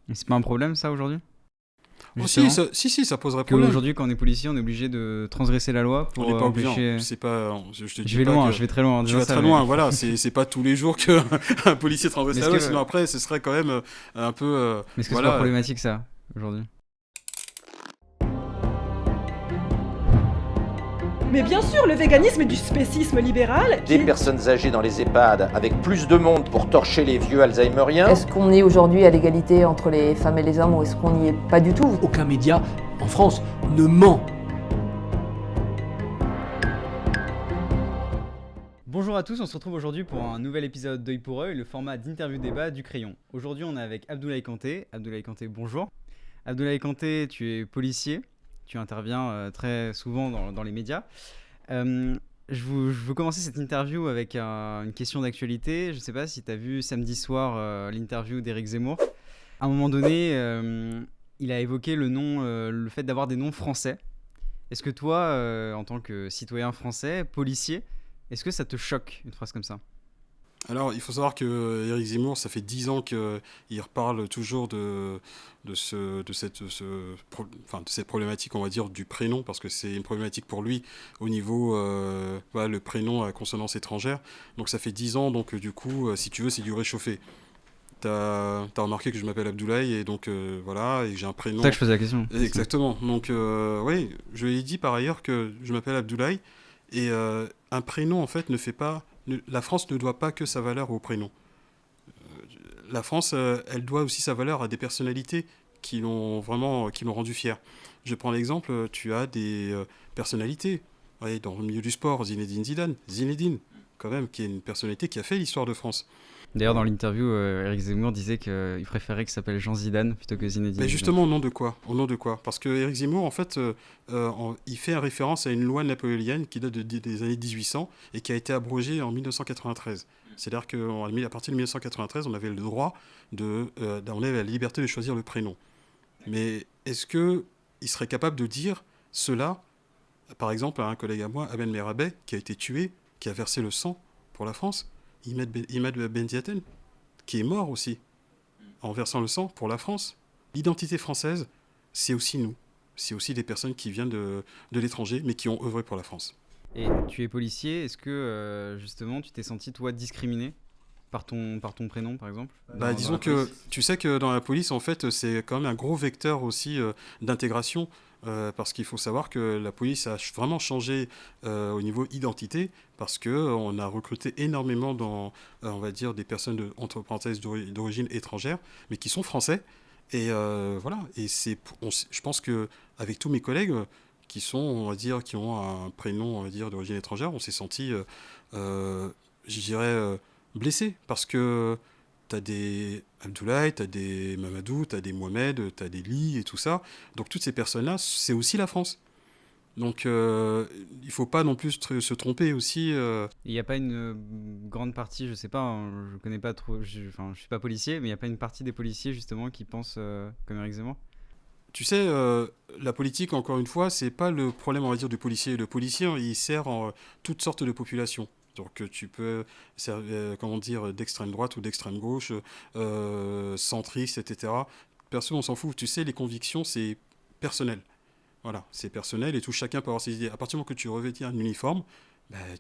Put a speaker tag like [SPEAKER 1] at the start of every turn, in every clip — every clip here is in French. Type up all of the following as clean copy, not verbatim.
[SPEAKER 1] Et c'est pas un problème ça aujourd'hui?
[SPEAKER 2] Oh si,
[SPEAKER 1] Justement?
[SPEAKER 2] ça poserait problème.
[SPEAKER 1] Qu'aujourd'hui, quand on est policier, on est obligé de transgresser la loi
[SPEAKER 2] On
[SPEAKER 1] pour
[SPEAKER 2] n'est pas obligé, hein.
[SPEAKER 1] empêcher.
[SPEAKER 2] C'est pas, je te
[SPEAKER 1] Je
[SPEAKER 2] dis
[SPEAKER 1] vais
[SPEAKER 2] pas
[SPEAKER 1] loin,
[SPEAKER 2] que
[SPEAKER 1] je vais très loin en
[SPEAKER 2] tu
[SPEAKER 1] disant
[SPEAKER 2] vas
[SPEAKER 1] ça,
[SPEAKER 2] très
[SPEAKER 1] mais.
[SPEAKER 2] loin, voilà, c'est pas tous les jours qu'un policier transgresse
[SPEAKER 1] Mais
[SPEAKER 2] la
[SPEAKER 1] est-ce
[SPEAKER 2] loi, sinon
[SPEAKER 1] que,
[SPEAKER 2] après ce serait quand même un peu,
[SPEAKER 1] mais est-ce que c'est pas
[SPEAKER 2] voilà.
[SPEAKER 1] problématique ça, aujourd'hui?
[SPEAKER 3] Mais bien sûr, le véganisme est du spécisme libéral
[SPEAKER 4] Des personnes âgées dans les EHPAD avec plus de monde pour torcher les vieux alzheimeriens.
[SPEAKER 5] Est-ce qu'on est aujourd'hui à l'égalité entre les femmes et les hommes ou est-ce qu'on n'y est pas du tout?
[SPEAKER 6] Aucun média en France ne ment.
[SPEAKER 1] Bonjour à tous, on se retrouve aujourd'hui pour un nouvel épisode d'Œil pour Œil, le format d'interview débat du Crayon. Aujourd'hui, on est avec Abdoulaye Kanté. Abdoulaye Kanté, bonjour. Abdoulaye Kanté, tu es policier, tu interviens très souvent dans les médias. Je veux commencer cette interview avec une question d'actualité. Je ne sais pas si tu as vu samedi soir l'interview d'Éric Zemmour. À un moment donné, il a évoqué le fait d'avoir des noms français. Est-ce que toi, en tant que citoyen français, policier, est-ce que ça te choque, une phrase comme ça?
[SPEAKER 2] Alors, il faut savoir que Éric Zemmour, ça fait 10 ans qu'il reparle toujours de cette problématique, on va dire, du prénom, parce que c'est une problématique pour lui au niveau, voilà, le prénom à consonance étrangère. Donc ça fait 10 ans, donc du coup, si tu veux, c'est du réchauffé. T'as remarqué que je m'appelle Abdoulaye, et donc voilà, et que j'ai un
[SPEAKER 1] C'est
[SPEAKER 2] prénom.
[SPEAKER 1] pour ça que je pose la question.
[SPEAKER 2] Exactement. Donc, oui, je lui ai dit par ailleurs que je m'appelle Abdoulaye, et un prénom, en fait, ne fait pas. La France ne doit pas que sa valeur au prénom. La France, elle doit aussi sa valeur à des personnalités qui l'ont rendu fier. Je prends l'exemple, tu as des personnalités, ouais, dans le milieu du sport, Zinedine Zidane, quand même, qui est une personnalité qui a fait l'histoire de France.
[SPEAKER 1] D'ailleurs, dans l'interview, Éric Zemmour disait qu'il préférait qu'il s'appelle Jean Zidane plutôt que Zinedine
[SPEAKER 2] Mais
[SPEAKER 1] Zidane.
[SPEAKER 2] justement, au nom de quoi? Au nom de quoi? Parce que Éric Zemmour, en fait, il fait référence à une loi napoléonienne qui date des années 1800 et qui a été abrogée en 1993. C'est-à-dire qu'à partir de 1993, on avait le droit on avait la liberté de choisir le prénom. Mais est-ce qu'il serait capable de dire cela, par exemple, à un collègue à moi, Abel Merabet, qui a été tué, qui a versé le sang pour la France, Imad Ben Ziaten, qui est mort aussi, en versant le sang pour la France. L'identité française, c'est aussi nous. C'est aussi des personnes qui viennent de l'étranger, mais qui ont œuvré pour la France.
[SPEAKER 1] Et tu es policier, est-ce que justement tu t'es senti toi discriminé par ton prénom par exemple?
[SPEAKER 2] Disons que tu sais que dans la police, en fait, c'est quand même un gros vecteur aussi d'intégration, parce qu'il faut savoir que la police a vraiment changé au niveau identité, parce qu'on a recruté énormément on va dire, des personnes entre parenthèses d'origine étrangère, mais qui sont français. Et voilà, et je pense qu'avec tous mes collègues qui sont, on va dire, qui ont un prénom, on va dire, d'origine étrangère, on s'est senti, je dirais, blessés, parce que t'as des Abdoulaye, t'as des Mamadou, t'as des Mohamed, t'as des Ly et tout ça. Donc toutes ces personnes-là, c'est aussi la France. Donc il faut pas non plus se tromper aussi.
[SPEAKER 1] Il n'y a pas une grande partie, je sais pas, hein, je connais pas trop, je suis pas policier, mais il n'y a pas une partie des policiers justement qui pensent comme Éric Zemmour?
[SPEAKER 2] Tu sais, la politique, encore une fois, c'est pas le problème, on va dire, du policier. Le policier, il sert toutes sortes de populations. Donc tu peux comment dire, d'extrême droite ou d'extrême gauche, centriste, etc. Personne, on s'en fout. Tu sais, les convictions, c'est personnel. Voilà, c'est personnel et tout, chacun peut avoir ses idées. À partir du moment que tu revêtis un uniforme,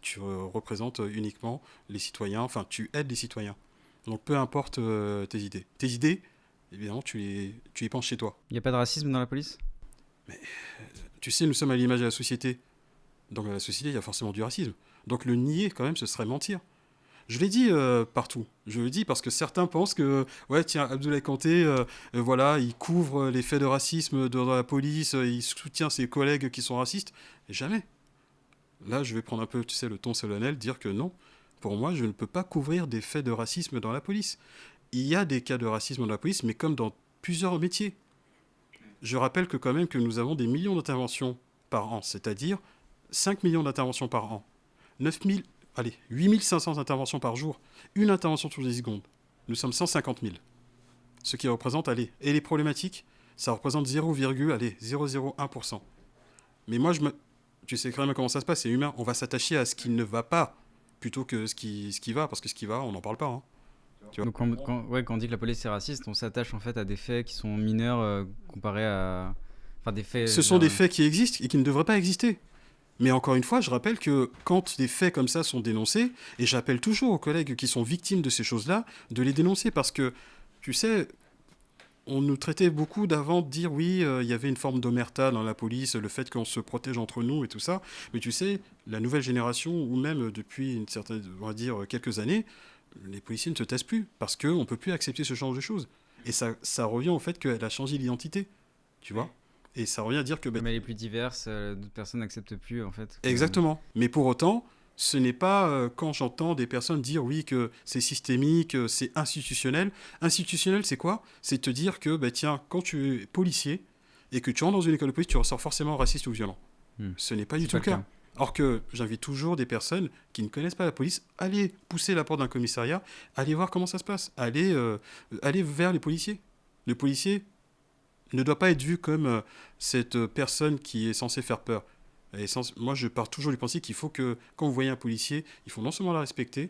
[SPEAKER 2] tu représentes uniquement les citoyens, enfin tu aides les citoyens. Donc peu importe tes idées. Tes idées, évidemment, tu les penses chez toi.
[SPEAKER 1] Il n'y a pas de racisme dans la police?
[SPEAKER 2] Tu sais, nous sommes à l'image de la société. Donc dans la société, il y a forcément du racisme. Donc le nier, quand même, ce serait mentir. Je l'ai dit partout. Je le dis parce que certains pensent que, ouais, tiens, Abdoulaye Kanté, voilà, il couvre les faits de racisme dans la police, il soutient ses collègues qui sont racistes. Et jamais. Là, je vais prendre un peu, tu sais, le ton solennel, dire que non. Pour moi, je ne peux pas couvrir des faits de racisme dans la police. Il y a des cas de racisme dans la police, mais comme dans plusieurs métiers. Je rappelle que quand même que nous avons des millions d'interventions par an, c'est-à-dire 5 millions d'interventions par an. 8 500 interventions par jour. Une intervention toutes les secondes. Nous sommes 150 000. Ce qui représente, et les problématiques, ça représente 0,1%. Mais moi, tu sais quand même comment ça se passe, c'est humain. On va s'attacher à ce qui ne va pas, plutôt que ce qui va, parce que ce qui va, on n'en parle pas. Hein. Tu vois.
[SPEAKER 1] Donc quand on dit que la police est raciste, on s'attache en fait à des faits qui sont mineurs comparés à... Enfin des faits...
[SPEAKER 2] Ce sont des faits qui existent et qui ne devraient pas exister. Mais encore une fois, je rappelle que quand des faits comme ça sont dénoncés, et j'appelle toujours aux collègues qui sont victimes de ces choses-là, de les dénoncer parce que, tu sais, on nous traitait beaucoup d'avant de dire oui, il y avait une forme d'omerta dans la police, le fait qu'on se protège entre nous et tout ça. Mais tu sais, la nouvelle génération, ou même depuis une certaine, on va dire, quelques années, les policiers ne se taisent plus parce qu'on ne peut plus accepter ce genre de choses. Et ça revient au fait qu'elle a changé d'identité, tu vois. Et ça revient à dire que...
[SPEAKER 1] Comme elle est plus diverse, d'autres personnes n'acceptent plus en fait.
[SPEAKER 2] Exactement. Mais pour autant, ce n'est pas quand j'entends des personnes dire oui que c'est systémique, c'est institutionnel. Institutionnel, c'est quoi? C'est te dire que, tiens, quand tu es policier et que tu entres dans une école de police, tu ressors forcément raciste ou violent. Ce n'est pas du tout le cas. Or que j'invite toujours des personnes qui ne connaissent pas la police, aller pousser la porte d'un commissariat, aller voir comment ça se passe, aller vers les policiers. Le policier ne doit pas être vu comme cette personne qui est censée faire peur. Moi, je pars toujours du principe qu'il faut que, quand vous voyez un policier, il faut non seulement la respecter,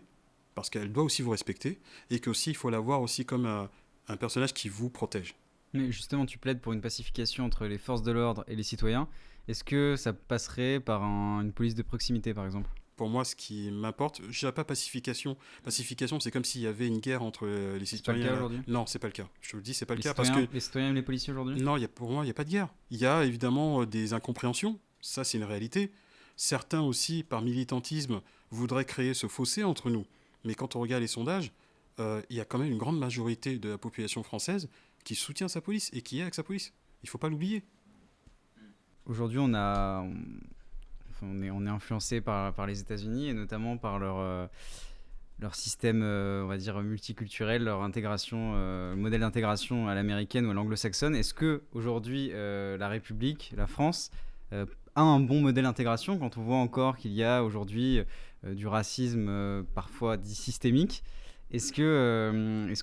[SPEAKER 2] parce qu'elle doit aussi vous respecter, et qu'aussi, il faut la voir aussi comme un personnage qui vous protège.
[SPEAKER 1] Mais justement, tu plaides pour une pacification entre les forces de l'ordre et les citoyens. Est-ce que ça passerait par une police de proximité, par exemple?
[SPEAKER 2] Pour moi, ce qui m'importe, je dirais pas pacification. Pacification, c'est comme s'il y avait une guerre entre les citoyens.
[SPEAKER 1] C'est pas le cas aujourd'hui?
[SPEAKER 2] Non, c'est pas le cas. Je te le dis, c'est pas le cas
[SPEAKER 1] Citoyens,
[SPEAKER 2] parce que
[SPEAKER 1] les citoyens et les policiers aujourd'hui?
[SPEAKER 2] non, pour moi, il n'y a pas de guerre. Il y a évidemment des incompréhensions. Ça, c'est une réalité. Certains aussi, par militantisme, voudraient créer ce fossé entre nous. Mais quand on regarde les sondages, il y a quand même une grande majorité de la population française qui soutient sa police et qui est avec sa police. Il ne faut pas l'oublier.
[SPEAKER 1] Aujourd'hui, on est influencé par les États-Unis et notamment par leur système, on va dire, multiculturel, leur intégration, modèle d'intégration à l'américaine ou à l'anglo-saxonne. Est-ce que aujourd'hui, la République, la France, a un bon modèle d'intégration quand on voit encore qu'il y a aujourd'hui du racisme parfois dit systémique? Est-ce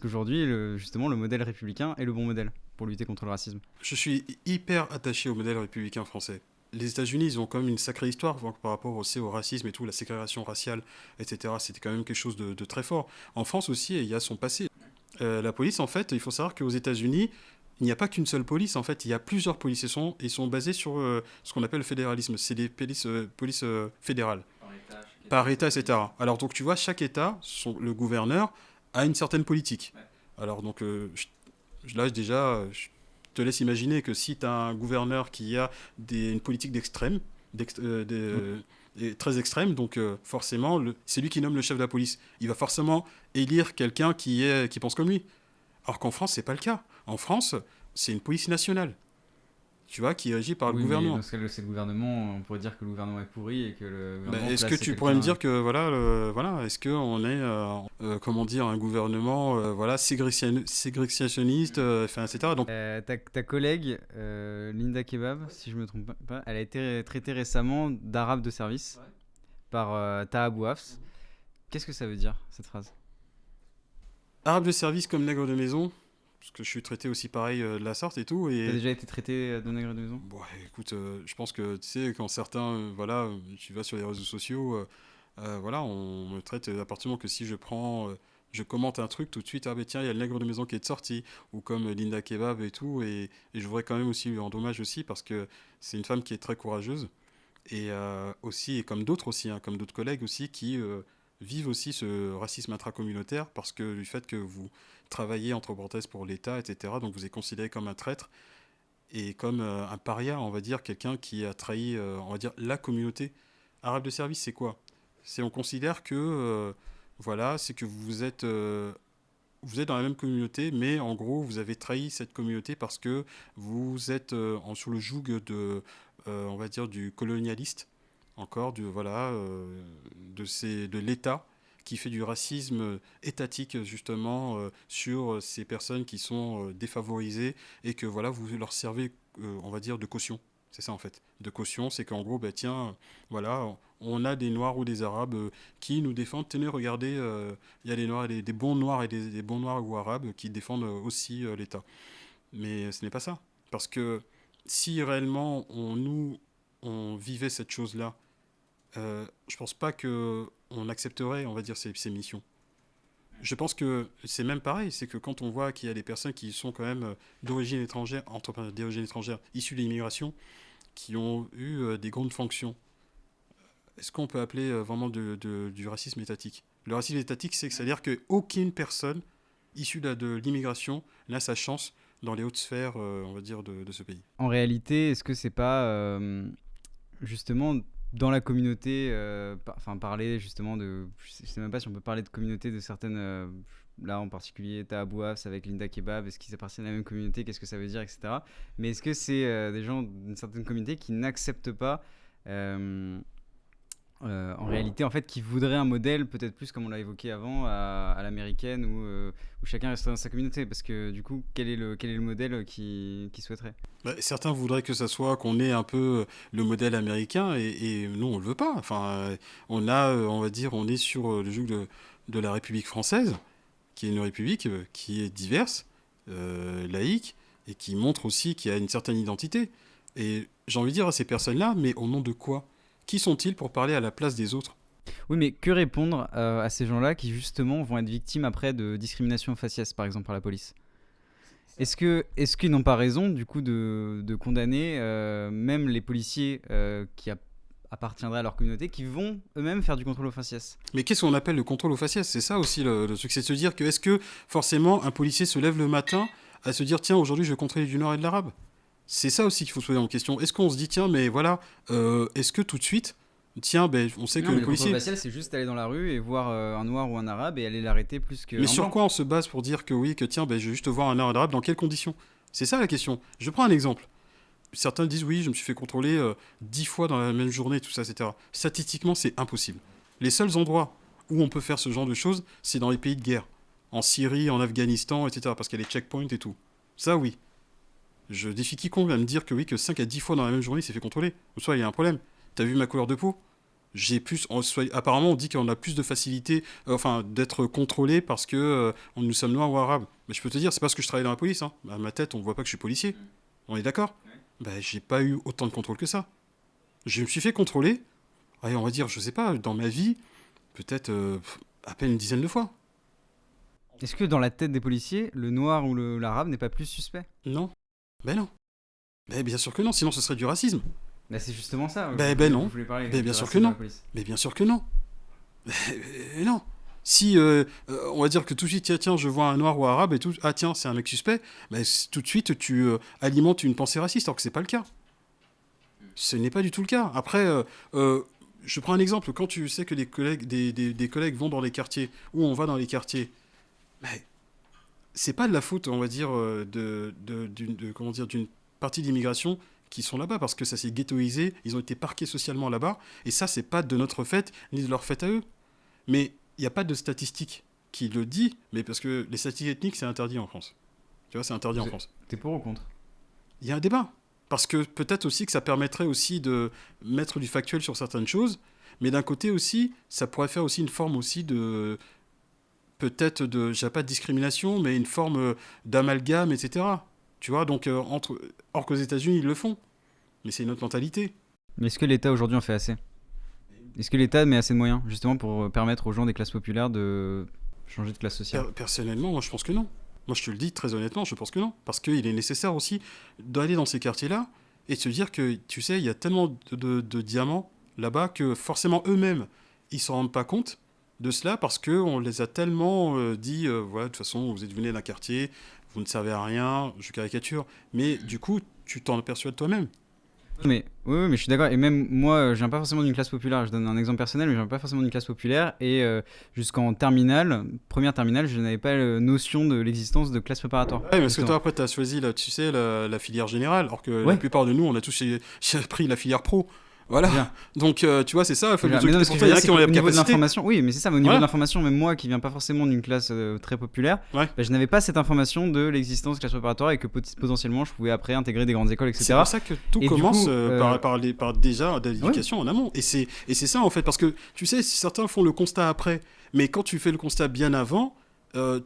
[SPEAKER 1] qu'aujourd'hui, justement, le modèle républicain est le bon modèle pour lutter contre le racisme?
[SPEAKER 2] Je suis hyper attaché au modèle républicain français. Les États-Unis, ils ont quand même une sacrée histoire par rapport aussi au racisme et tout, la ségrégation raciale, etc. C'était quand même quelque chose de très fort. En France aussi, il y a son passé. La police, en fait, il faut savoir qu'aux États-Unis, il n'y a pas qu'une seule police. En fait, il y a plusieurs polices. Ils sont basés sur ce qu'on appelle le fédéralisme. C'est des polices fédérales. Par État, etc. Alors, donc, tu vois, chaque État, le gouverneur, a une certaine politique. Ouais. Alors, donc, là, déjà, je te laisse imaginer que si tu as un gouverneur qui a une politique d'extrême, très extrême, donc forcément, c'est lui qui nomme le chef de la police. Il va forcément élire quelqu'un qui pense comme lui. Alors qu'en France, c'est pas le cas. En France, c'est une police nationale, tu vois, qui est régie par le gouvernement.
[SPEAKER 1] Mais dans ce cas, c'est le gouvernement, on pourrait dire que le gouvernement est pourri et que le gouvernement...
[SPEAKER 2] Est-ce que tu pourrais me dire que, voilà, est-ce qu'on est, comment dire, un gouvernement, ségrégationniste, etc. Donc...
[SPEAKER 1] ta collègue, Linda Kebab, si je me trompe pas, elle a été traitée récemment d'arabe de service par Taha Bouafs. Qu'est-ce que ça veut dire, cette phrase?
[SPEAKER 2] Arabe de service comme nègre de maison, parce que je suis traité aussi pareil de la sorte et tout. Et...
[SPEAKER 1] T'as déjà été traité de nègre de maison?
[SPEAKER 2] Bon, écoute, je pense que, tu sais, quand certains, tu vas sur les réseaux sociaux, on me traite à partir du moment que si je commente un truc tout de suite, tiens, il y a le nègre de maison qui est sorti, ou comme Linda Kebab et tout, et je voudrais quand même aussi lui rendre hommage aussi, parce que c'est une femme qui est très courageuse, et aussi, et comme d'autres aussi, comme d'autres collègues aussi, qui... vivent aussi ce racisme intracommunautaire parce que du fait que vous travaillez entre parenthèses pour l'État, etc. Donc vous êtes considéré comme un traître et comme un paria, on va dire, quelqu'un qui a trahi, on va dire, la communauté. Arabe de service, c'est quoi? On considère que, c'est que vous êtes dans la même communauté, mais en gros, vous avez trahi cette communauté parce que vous êtes sous le joug on va dire, du colonialiste. Encore de l'État qui fait du racisme étatique justement sur ces personnes qui sont défavorisées et que vous leur servez on va dire de caution. C'est ça en fait. De caution, c'est qu'en gros on a des Noirs ou des Arabes qui nous défendent. Tenez, regardez, il y a des Noirs et des bons Noirs et des bons Noirs ou Arabes qui défendent aussi l'État. Mais ce n'est pas ça, parce que si réellement on vivait cette chose-là, je pense pas qu'on accepterait, on va dire, ces missions. Je pense que c'est même pareil, c'est que quand on voit qu'il y a des personnes qui sont quand même d'origine étrangère, d'origine étrangère, issues de l'immigration, qui ont eu des grandes fonctions, est-ce qu'on peut appeler vraiment du racisme étatique? Le racisme étatique, c'est-à-dire qu'aucune personne issue de l'immigration n'a sa chance dans les hautes sphères, on va dire, de ce pays.
[SPEAKER 1] En réalité, est-ce que c'est pas justement dans la communauté, parler justement de, je sais même pas si on peut parler de communauté de certaines, là en particulier Taha Bouafs avec Linda Kebab, est-ce qu'ils appartiennent à la même communauté, qu'est-ce que ça veut dire, etc. Mais est-ce que c'est des gens d'une certaine communauté qui n'acceptent pas en réalité, en fait, qui voudraient un modèle peut-être plus comme on l'a évoqué avant à l'américaine où chacun reste dans sa communauté, parce que du coup, quel est le modèle qui souhaiterait?
[SPEAKER 2] Certains voudraient que ça soit qu'on ait un peu le modèle américain et nous on le veut pas. Enfin, on a, on va dire, on est sur le joug de la République française, qui est une république qui est diverse, laïque et qui montre aussi qu'il y a une certaine identité. Et j'ai envie de dire à ces personnes-là, mais au nom de quoi? Qui sont-ils pour parler à la place des autres?
[SPEAKER 1] Oui, mais que répondre à ces gens-là qui justement vont être victimes après de discrimination faciès, par exemple, par la police? Est-ce qu'ils n'ont pas raison, du coup, de condamner même les policiers qui appartiendraient à leur communauté, qui vont eux-mêmes faire du contrôle au faciès?
[SPEAKER 2] Mais qu'est-ce qu'on appelle le contrôle au faciès? C'est ça aussi le truc, c'est de se dire que est-ce que forcément un policier se lève le matin à se dire tiens, aujourd'hui je vais contrôler du Nord et de l'Arabe? C'est ça aussi qu'il faut se poser en question. Est-ce qu'on se dit tiens, mais voilà, est-ce que tout de suite, tiens, ben, on sait
[SPEAKER 1] Non,
[SPEAKER 2] que
[SPEAKER 1] mais
[SPEAKER 2] le
[SPEAKER 1] le
[SPEAKER 2] policier...
[SPEAKER 1] contrôle faciès, c'est juste aller dans la rue et voir un noir ou un arabe et aller l'arrêter plus que
[SPEAKER 2] Mais
[SPEAKER 1] un
[SPEAKER 2] sur
[SPEAKER 1] blanc.
[SPEAKER 2] quoi on se base pour dire que oui, que tiens, ben, je vais juste voir un arabe, dans quelles conditions? C'est ça la question. Je prends un exemple. Certains disent oui, je me suis fait contrôler 10 fois dans la même journée, tout ça, etc. Statistiquement, c'est impossible. Les seuls endroits où on peut faire ce genre de choses, c'est dans les pays de guerre. En Syrie, en Afghanistan, etc. Parce qu'il y a les checkpoints et tout. Ça, oui. Je défie quiconque à me dire que oui, que 5 à 10 fois dans la même journée, il s'est fait contrôler. Ou soit il y a un problème. T'as vu ma couleur de peau? J'ai plus, apparemment, on dit qu'on a plus de facilité, d'être contrôlé parce que nous sommes noirs ou arabes. Mais je peux te dire, c'est parce que je travaille dans la police. Hein. À ma tête, on voit pas que je suis policier. On est d'accord? J'ai pas eu autant de contrôle que ça. Je me suis fait contrôler, allez, on va dire, je sais pas, dans ma vie, peut-être à peine une dizaine de fois.
[SPEAKER 1] Est-ce que dans la tête des policiers, le noir ou l'arabe n'est pas plus suspect?
[SPEAKER 2] Non. Non. Bien sûr que non, sinon ce serait du racisme.
[SPEAKER 1] C'est justement ça.
[SPEAKER 2] Non.
[SPEAKER 1] Je voulais parler
[SPEAKER 2] Bien
[SPEAKER 1] du
[SPEAKER 2] sûr
[SPEAKER 1] racisme
[SPEAKER 2] que
[SPEAKER 1] dans
[SPEAKER 2] non.
[SPEAKER 1] la police.
[SPEAKER 2] Mais bien sûr que non. Non. Si on va dire que tout de suite, tiens, je vois un noir ou un arabe et tout, ah tiens, c'est un mec suspect, tout de suite tu alimentes une pensée raciste, alors que c'est pas le cas. Ce n'est pas du tout le cas. Après, je prends un exemple. Quand tu sais que des collègues vont dans les quartiers, ou on va dans les quartiers, c'est pas de la faute, on va dire, d'une partie de l'immigration qui sont là-bas, parce que ça s'est ghettoisé, ils ont été parqués socialement là-bas, et ça, c'est pas de notre fait, ni de leur fait à eux. Mais il n'y a pas de statistiques qui le dit, mais parce que les statistiques ethniques, c'est interdit en France. Tu vois, c'est interdit en France.
[SPEAKER 1] T'es pour ou contre?
[SPEAKER 2] Il y a un débat. Parce que peut-être aussi que ça permettrait aussi de mettre du factuel sur certaines choses, mais d'un côté aussi, ça pourrait faire aussi une forme aussi de... peut-être de... j'ai pas de discrimination, mais une forme d'amalgame, etc. Tu vois, donc, or qu'aux États-Unis, ils le font. Mais c'est une autre mentalité.
[SPEAKER 1] Mais est-ce que l'État aujourd'hui en fait assez? Est-ce que l'État met assez de moyens, justement, pour permettre aux gens des classes populaires de changer de classe sociale?
[SPEAKER 2] Personnellement, moi, je pense que non. Moi, je te le dis très honnêtement, je pense que non. Parce qu'il est nécessaire aussi d'aller dans ces quartiers-là et de se dire que, tu sais, il y a tellement de diamants là-bas que forcément eux-mêmes, ils ne s'en rendent pas compte de cela parce qu'on les a tellement dit, voilà, de toute façon, vous êtes venus d'un quartier, vous ne servez à rien, je caricature. Mais du coup, tu t'en persuades toi-même.
[SPEAKER 1] Oui, mais je suis d'accord. Et même moi, je viens pas forcément d'une classe populaire. Je donne un exemple personnel, mais je viens pas forcément d'une classe populaire. Et jusqu'en terminale, première terminale, je n'avais pas la notion de l'existence de classe préparatoire.
[SPEAKER 2] Ouais, parce que toi, après, tu as choisi, tu sais, la filière générale, alors que la plupart de nous, on a tous pris la filière pro. Voilà. Bien. Donc, tu vois, c'est ça. Il y a qui ont la capacité.
[SPEAKER 1] Oui, mais c'est ça. Au niveau de l'information, même moi qui viens pas forcément d'une classe très populaire, je n'avais pas cette information de l'existence de classe préparatoire et que potentiellement je pouvais après intégrer des grandes écoles, etc.
[SPEAKER 2] C'est pour ça que tout commence par déjà de l'éducation en amont. Et c'est ça, en fait. Parce que, tu sais, certains font le constat après. Mais quand tu fais le constat bien avant,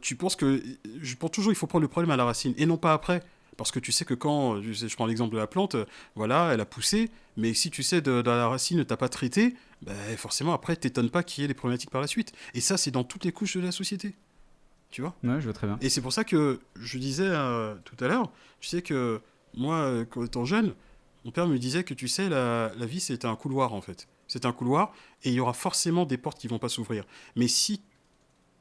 [SPEAKER 2] tu penses que... Je pense toujours qu'il faut prendre le problème à la racine et non pas après. Parce que tu sais que quand, je prends l'exemple de la plante, voilà, elle a poussé, mais si tu sais de la racine, t'as pas traité, forcément après, t'étonnes pas qu'il y ait des problématiques par la suite. Et ça, c'est dans toutes les couches de la société. Tu vois ?
[SPEAKER 1] Ouais, je vois très bien.
[SPEAKER 2] Et c'est pour ça que je disais tout à l'heure, tu sais que moi, quand étant jeune, mon père me disait que tu sais, la vie, c'est un couloir en fait. C'est un couloir et il y aura forcément des portes qui vont pas s'ouvrir. Mais si,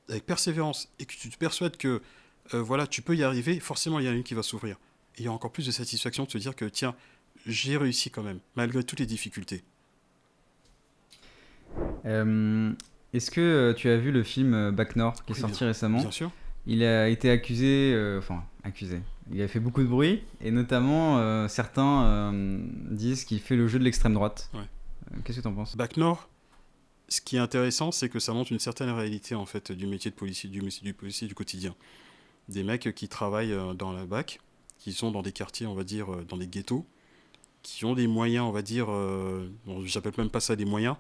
[SPEAKER 2] avec persévérance, et que tu te persuades que voilà, tu peux y arriver, forcément, il y en a une qui va s'ouvrir. Et il y a encore plus de satisfaction de se dire que tiens, j'ai réussi quand même, malgré toutes les difficultés.
[SPEAKER 1] Est-ce que tu as vu le film Bac Nord qui est
[SPEAKER 2] Oui,
[SPEAKER 1] sorti récemment ?
[SPEAKER 2] Bien sûr.
[SPEAKER 1] Il a été accusé, accusé. Il a fait beaucoup de bruit et notamment certains disent qu'il fait le jeu de l'extrême droite.
[SPEAKER 2] Ouais.
[SPEAKER 1] Qu'est-ce que tu en penses ?
[SPEAKER 2] Bac Nord, ce qui est intéressant, c'est que ça montre une certaine réalité en fait du métier de policier, du policier du quotidien. Des mecs qui travaillent dans la BAC, qui sont dans des quartiers, on va dire, dans des ghettos, qui ont des moyens, on va dire, bon, j'appelle même pas ça des moyens,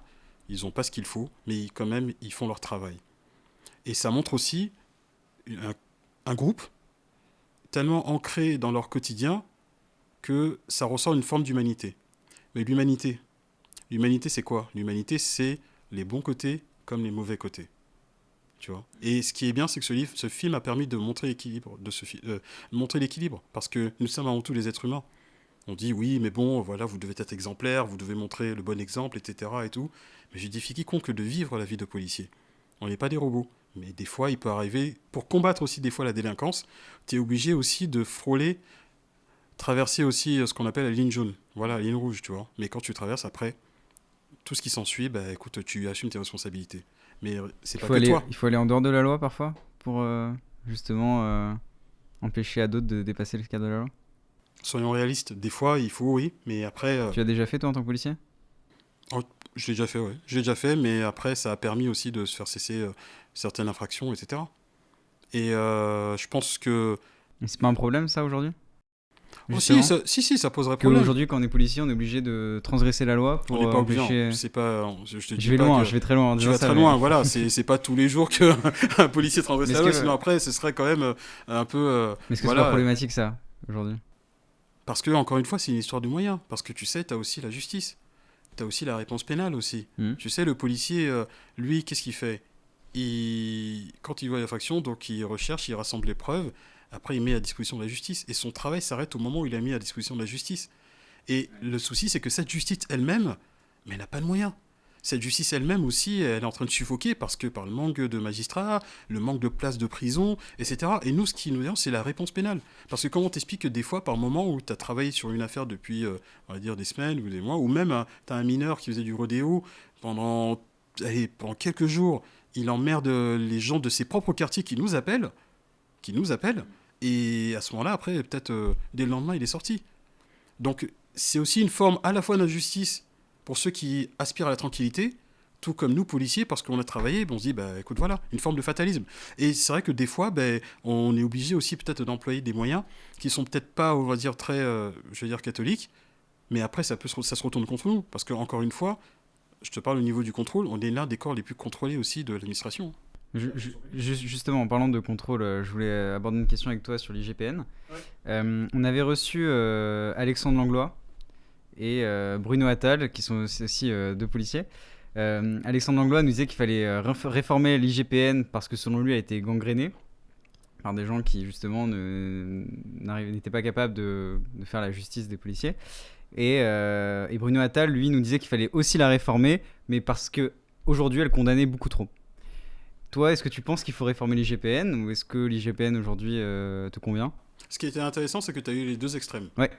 [SPEAKER 2] ils n'ont pas ce qu'il faut, mais quand même, ils font leur travail. Et ça montre aussi un groupe tellement ancré dans leur quotidien que ça ressort une forme d'humanité. Mais l'humanité, c'est quoi ? L'humanité, c'est les bons côtés comme les mauvais côtés. Tu vois ? Et ce qui est bien, c'est que ce film a permis de montrer l'équilibre, montrer l'équilibre, parce que nous sommes avant tout les êtres humains. On dit oui, mais bon, voilà, vous devez être exemplaire, vous devez montrer le bon exemple, etc. et tout. Mais je défie quiconque de vivre la vie de policier. On n'est pas des robots. Mais des fois, il peut arriver, pour combattre aussi des fois la délinquance, tu es obligé aussi de frôler, traverser aussi ce qu'on appelle la ligne jaune. Voilà, la ligne rouge, tu vois. Mais quand tu traverses, après, tout ce qui s'ensuit, bah écoute, tu assumes tes responsabilités. Mais c'est pas que toi.
[SPEAKER 1] Il faut aller en dehors de la loi parfois pour justement empêcher à d'autres de dépasser le cadre de la loi.
[SPEAKER 2] Soyons réalistes, des fois, il faut, oui, mais après...
[SPEAKER 1] Tu l'as déjà fait toi en tant que policier ?
[SPEAKER 2] Je l'ai déjà fait, ouais. Je l'ai déjà fait, mais après, ça a permis aussi de se faire cesser certaines infractions, etc. Et je pense que...
[SPEAKER 1] Et c'est pas un problème ça aujourd'hui ?
[SPEAKER 2] Oh, si, ça poserait problème.
[SPEAKER 1] Qu'aujourd'hui, quand on est policier, on est obligé de transgresser la loi pour
[SPEAKER 2] on n'est pas
[SPEAKER 1] empêcher...
[SPEAKER 2] obligé. C'est pas... Je
[SPEAKER 1] vais loin, je vais très loin.
[SPEAKER 2] Tu vas très loin, voilà. C'est pas tous les jours qu'un policier transgresse la loi, sinon après, ce serait quand même un peu...
[SPEAKER 1] Mais est-ce que c'est pas problématique ça, aujourd'hui ?
[SPEAKER 2] Parce que, encore une fois, c'est une histoire de moyens. Parce que tu sais, t'as aussi la justice. T'as aussi la réponse pénale aussi. Tu sais, le policier, lui, qu'est-ce qu'il fait ? Quand il voit l'infraction, donc il recherche, il rassemble les preuves, après il met à disposition de la justice. Et son travail s'arrête au moment où il a mis à disposition de la justice. Et le souci, c'est que cette justice elle-même, mais elle n'a pas de moyens. Cette justice elle-même aussi, elle est en train de suffoquer parce que par le manque de magistrats, le manque de places de prison, etc. Et nous, ce qui nous dérange, c'est la réponse pénale. Parce que comment t'expliques que des fois, par moment où tu as travaillé sur une affaire depuis, on va dire, des semaines ou des mois, ou même tu as un mineur qui faisait du rodéo pendant quelques jours, il emmerde les gens de ses propres quartiers qui nous appellent, et à ce moment-là, après, peut-être dès le lendemain, il est sorti. Donc, c'est aussi une forme à la fois d'injustice pour ceux qui aspirent à la tranquillité, tout comme nous, policiers, parce qu'on a travaillé, on se dit, bah écoute, voilà, une forme de fatalisme. Et c'est vrai que des fois, on est obligé aussi peut-être d'employer des moyens qui sont peut-être pas, on va dire, très, catholiques, mais après, ça se retourne contre nous. Parce que, encore une fois, je te parle au niveau du contrôle, on est l'un des corps les plus contrôlés aussi de l'administration.
[SPEAKER 1] Justement, en parlant de contrôle, je voulais aborder une question avec toi sur l'IGPN. Ouais. On avait reçu Alexandre Langlois et Bruno Attal, qui sont aussi deux policiers. Alexandre Langlois nous disait qu'il fallait réformer l'IGPN parce que selon lui, elle a été gangrénée par des gens qui justement n'étaient pas capables de faire la justice des policiers. Et Bruno Attal, lui, nous disait qu'il fallait aussi la réformer, mais parce qu'aujourd'hui, elle condamnait beaucoup trop. Toi, est-ce que tu penses qu'il faut réformer l'IGPN ou est-ce que l'IGPN aujourd'hui te convient ?
[SPEAKER 2] Ce qui était intéressant, c'est que tu as eu les deux extrêmes.
[SPEAKER 1] Ouais.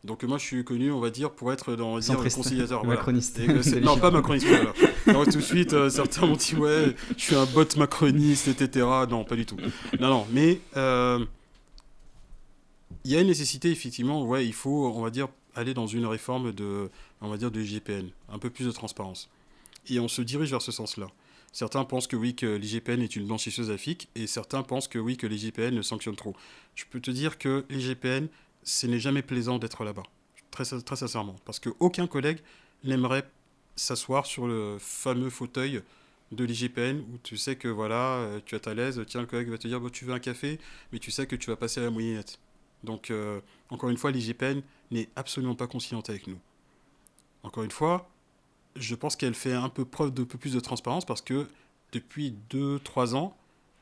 [SPEAKER 2] Donc moi, je suis connu, on va dire, pour être dans le conciliateur.
[SPEAKER 1] Macroniste.
[SPEAKER 2] Voilà. Non, pas macroniste. Voilà. Alors tout de suite, certains m'ont dit, ouais, je suis un bot macroniste, etc. Non, pas du tout. Non, mais il y a une nécessité, effectivement, ouais, il faut, on va dire, aller dans une réforme de l'IGPN, un peu plus de transparence. Et on se dirige vers ce sens-là. Certains pensent que oui, que l'IGPN est une blanchisseuse à FIC, et certains pensent que oui, que l'IGPN le sanctionne trop. Je peux te dire que l'IGPN, ce n'est jamais plaisant d'être là-bas, très, très sincèrement, parce qu'aucun collègue n'aimerait s'asseoir sur le fameux fauteuil de l'IGPN où tu sais que voilà, tu es à ta l'aise, tiens, le collègue va te dire bon, tu veux un café, mais tu sais que tu vas passer à la moulinette. Donc, encore une fois, l'IGPN n'est absolument pas conciliante avec nous. Encore une fois, je pense qu'elle fait un peu preuve d'un peu plus de transparence parce que depuis 2-3 ans,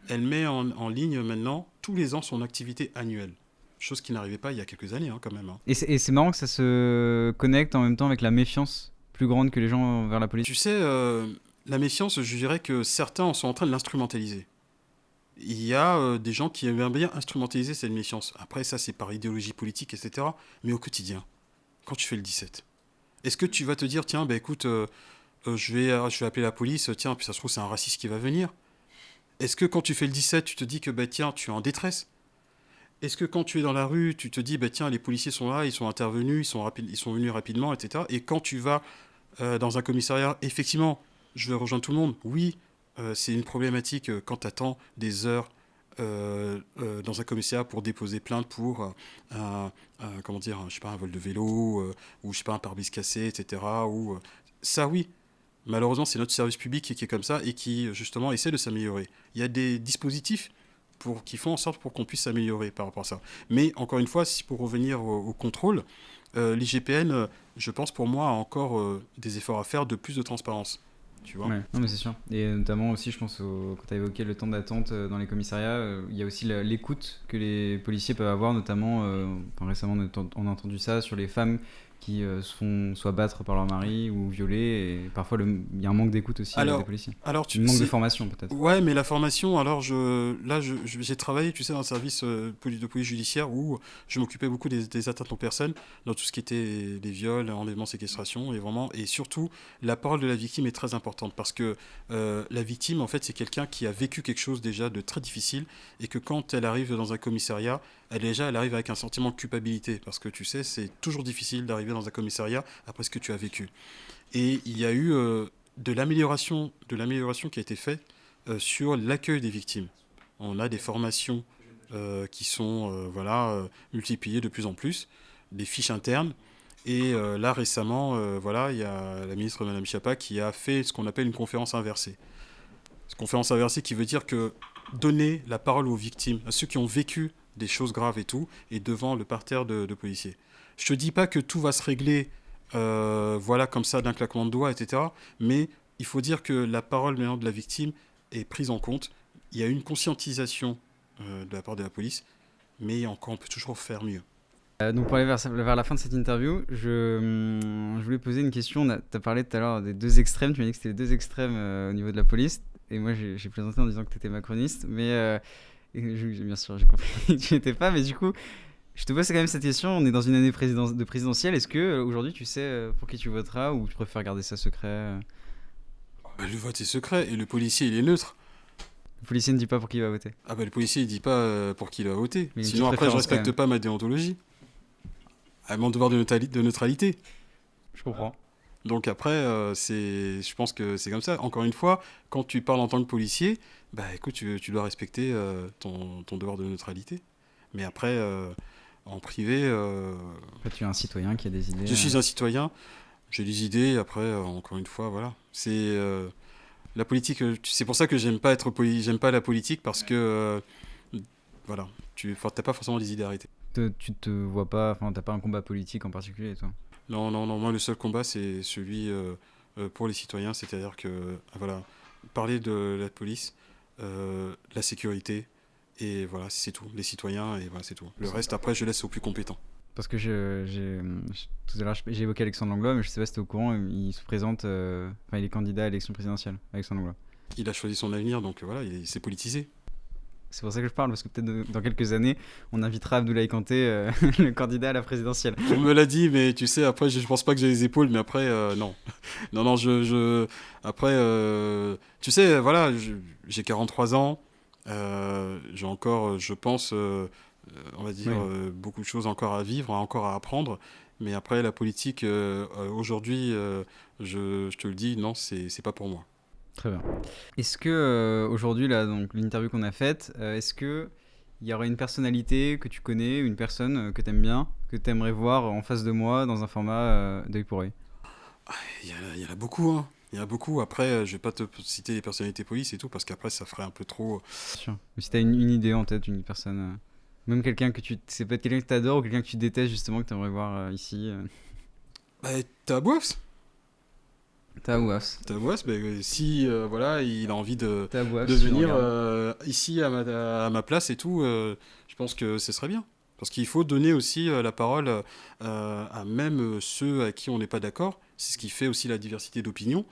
[SPEAKER 2] elle met en ligne maintenant, tous les ans, son activité annuelle. Chose qui n'arrivait pas il y a quelques années, quand même.
[SPEAKER 1] Et c'est marrant que ça se connecte en même temps avec la méfiance plus grande que les gens envers la police.
[SPEAKER 2] Tu sais, la méfiance, je dirais que certains en sont en train de l'instrumentaliser. Il y a des gens qui aiment bien instrumentaliser cette méfiance. Après, ça, c'est par idéologie politique, etc. Mais au quotidien, quand tu fais le 17, est-ce que tu vas te dire, tiens, écoute, je vais appeler la police, tiens, puis ça se trouve, c'est un raciste qui va venir. Est-ce que quand tu fais le 17, tu te dis que, tiens, tu es en détresse? Est-ce que quand tu es dans la rue, tu te dis, tiens, les policiers sont là, ils sont intervenus, ils sont venus rapidement, etc. Et quand tu vas dans un commissariat, effectivement, je vais rejoindre tout le monde. Oui, c'est une problématique quand tu attends des heures dans un commissariat pour déposer plainte pour comment dire, je sais pas, un vol de vélo ou je sais pas, un pare-brise cassé, etc. Ça, oui. Malheureusement, c'est notre service public qui est comme ça et qui, justement, essaie de s'améliorer. Il y a des dispositifs qui font en sorte pour qu'on puisse s'améliorer par rapport à ça. Mais, encore une fois, pour revenir au contrôle, l'IGPN, je pense pour moi, a encore des efforts à faire de plus de transparence. Tu vois.
[SPEAKER 1] Ouais, non mais c'est sûr. Et notamment aussi, je pense, quand tu as évoqué le temps d'attente dans les commissariats, il y a aussi l'écoute que les policiers peuvent avoir, notamment, récemment on a entendu ça sur les femmes qui se font soit battre par leur mari ou violer, et parfois il y a un manque d'écoute aussi des policiers.
[SPEAKER 2] Alors,
[SPEAKER 1] un manque de formation peut-être.
[SPEAKER 2] Ouais, mais la formation, alors j'ai travaillé, tu sais, dans un service de police judiciaire où je m'occupais beaucoup des atteintes aux personnes, dans tout ce qui était les viols, enlèvements, séquestrations, et surtout, la parole de la victime est très importante parce que la victime, en fait, c'est quelqu'un qui a vécu quelque chose déjà de très difficile et que quand elle arrive dans un commissariat, elle arrive avec un sentiment de culpabilité parce que tu sais, c'est toujours difficile d'arriver dans un commissariat après ce que tu as vécu. Et il y a eu de l'amélioration qui a été faite sur l'accueil des victimes. On a des formations qui sont multipliées de plus en plus, des fiches internes. Et là, récemment, il y a la ministre Madame Schiappa qui a fait ce qu'on appelle une conférence inversée. Cette conférence inversée qui veut dire que donner la parole aux victimes, à ceux qui ont vécu des choses graves et tout, et devant le parterre de policiers. Je te dis pas que tout va se régler comme ça d'un claquement de doigts, etc. Mais il faut dire que la parole maintenant de la victime est prise en compte. Il y a une conscientisation de la part de la police, mais encore on peut toujours faire mieux.
[SPEAKER 1] Donc pour aller vers la fin de cette interview, je voulais poser une question. Tu as parlé tout à l'heure des deux extrêmes, tu m'as dit que c'était les deux extrêmes au niveau de la police, et moi j'ai plaisanté en disant que tu étais macroniste, mais bien sûr j'ai compris que tu n'étais pas, mais du coup je te pose quand même cette question. On est dans une année de présidentielle, est-ce que aujourd'hui tu sais pour qui tu voteras ou tu préfères garder ça secret?
[SPEAKER 2] Le vote est secret et le policier il est neutre.
[SPEAKER 1] Le policier ne dit pas pour qui il va voter.
[SPEAKER 2] Le policier il dit pas pour qui il va voter.
[SPEAKER 1] Mais
[SPEAKER 2] sinon après je respecte pas ma déontologie. Mon devoir de neutralité.
[SPEAKER 1] Je comprends.
[SPEAKER 2] Donc après, je pense que c'est comme ça. Encore une fois, quand tu parles en tant que policier, écoute, tu dois respecter ton devoir de neutralité. Mais après, en privé...
[SPEAKER 1] Après, tu es un citoyen qui a des idées.
[SPEAKER 2] Je suis un citoyen, j'ai des idées. Après, encore une fois, voilà. C'est la politique. C'est pour ça que j'aime pas la politique parce que voilà, tu n'as pas forcément des idées arrêtées.
[SPEAKER 1] Tu te vois pas, t'as pas un combat politique en particulier, toi?
[SPEAKER 2] Non, moi le seul combat c'est celui pour les citoyens, c'est-à-dire que parler de la police, la sécurité, et voilà, c'est tout, les citoyens, et voilà, c'est tout. Le reste après je laisse aux plus compétents.
[SPEAKER 1] Parce que tout à l'heure j'ai évoqué Alexandre Langlois, mais je sais pas si tu es au courant, il se présente, il est candidat à l'élection présidentielle, Alexandre Langlois. Il
[SPEAKER 2] a choisi son avenir, donc voilà, il s'est politisé.
[SPEAKER 1] C'est pour ça que je parle, parce que peut-être dans quelques années, on invitera Abdoulaye Kanté, le candidat à la présidentielle.
[SPEAKER 2] On me l'a dit, mais tu sais, après, je pense pas que j'ai les épaules, mais après, non. Non, après, tu sais, voilà, j'ai 43 ans, j'ai encore, je pense, on va dire, beaucoup de choses encore à vivre, encore à apprendre, mais après, la politique, aujourd'hui, je te le dis, non, c'est pas pour moi.
[SPEAKER 1] Très bien. Est-ce que aujourd'hui, là, donc l'interview qu'on a faite, est-ce que il y aurait une personnalité que tu connais, une personne que tu aimes bien, que tu aimerais voir en face de moi dans un format d'œil pour œil?
[SPEAKER 2] Il y en a beaucoup, hein. Il y en a beaucoup. Après, je vais pas te citer les personnalités police et tout, parce qu'après, ça ferait un peu trop...
[SPEAKER 1] Sûr. Mais si tu as une idée en tête, une personne... même quelqu'un que c'est peut-être quelqu'un que tu adores ou quelqu'un que tu détestes, justement, que tu aimerais voir ici.
[SPEAKER 2] T'as Bouafs.
[SPEAKER 1] Taouas.
[SPEAKER 2] Taouas, si voilà, il a envie de
[SPEAKER 1] Taouas,
[SPEAKER 2] venir ici à ma place et tout, je pense que ce serait bien. Parce qu'il faut donner aussi la parole à même ceux à qui on n'est pas d'accord. C'est ce qui fait aussi la diversité d'opinions.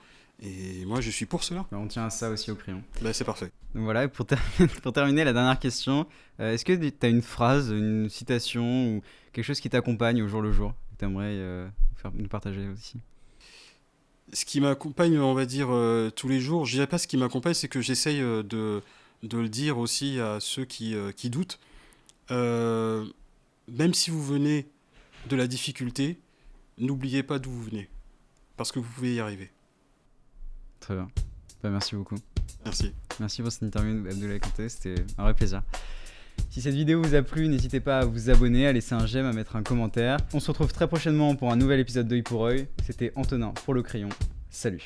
[SPEAKER 2] Et moi, je suis pour cela.
[SPEAKER 1] On tient à ça aussi au crayon.
[SPEAKER 2] C'est parfait.
[SPEAKER 1] Donc voilà, pour terminer, la dernière question. Est-ce que tu as une phrase, une citation ou quelque chose qui t'accompagne au jour le jour que tu aimerais nous partager aussi?
[SPEAKER 2] Ce qui m'accompagne, on va dire, tous les jours, je dirais pas ce qui m'accompagne, c'est que j'essaye de le dire aussi à ceux qui doutent. Même si vous venez de la difficulté, n'oubliez pas d'où vous venez. Parce que vous pouvez y arriver.
[SPEAKER 1] Très bien. Merci beaucoup.
[SPEAKER 2] Merci.
[SPEAKER 1] Merci pour cette interview, Abdoulaye Kanté. C'était un vrai plaisir. Si cette vidéo vous a plu, n'hésitez pas à vous abonner, à laisser un j'aime, à mettre un commentaire. On se retrouve très prochainement pour un nouvel épisode d'Œil pour Œil. C'était Antonin pour le crayon. Salut.